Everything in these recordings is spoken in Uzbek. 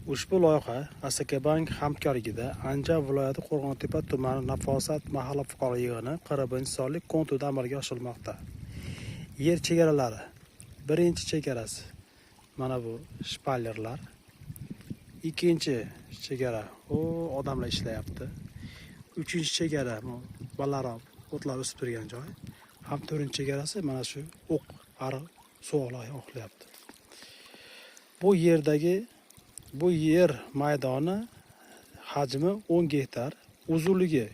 Ushbu loyiha Asakabank hamkorligida Andijon viloyati Qo'rg'ontepa tumani Nafosat mahalla fuqaro yig'ini 40-sonlik kontida amalga oshirilmoqda. Yer chegaralari. Birinchi chegarasi mana bu shpallerlar. Ikkinchi chegara odamlar ishlayapti. Uchinchi chegara balaroq o'tlar o'sib turgan joy. Ham to'rtinchi chegarasi mana shu o'q ariq suvoqlar oqlayapti. Bu yer maydoni hajmi 10 gektar, uzunligi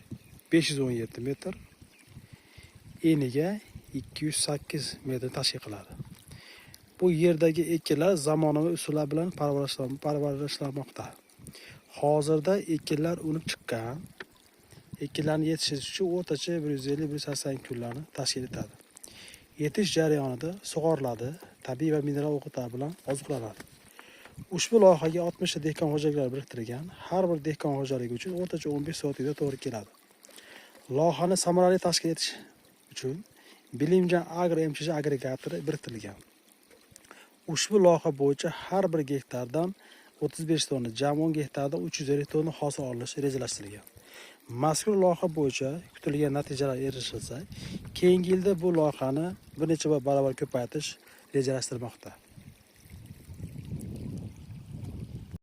517 metr, eniga 208 metr tashkil qiladi. Bu yerdagi ekinlar zamonaviy usullar bilan parvarishlanmoqda. Hozirda ekinlar unib chiqqan. Ekinlarni yetishish uchun o'rtacha 150-180 kunlarni tashkil etadi. Yetish jarayonida sug'oriladi, tabiiy va mineral o'g'itlar bilan oziqlanadi. Ushbu loyihaga 60 ta dehqon xo'jaliklari biriktirilgan. Har bir dehqon xo'jaligi uchun o'rtacha 15 soatida to'g'ri keladi. Loyihani samarali tashkil etish uchun Bilimjon Agro MCH agregatori biriktirilgan. Ushbu loyiha bo'yicha har bir gektardan 35 tonna, jami 10 gektarda 350 tonna hosil olish rejalashtirilgan. Mazkur loyiha bo'yicha kutilgan natijalar erishilsa, keyingi yilda bu loyihani bir necha barobar ko'paytirish rejalashtirilmoqda.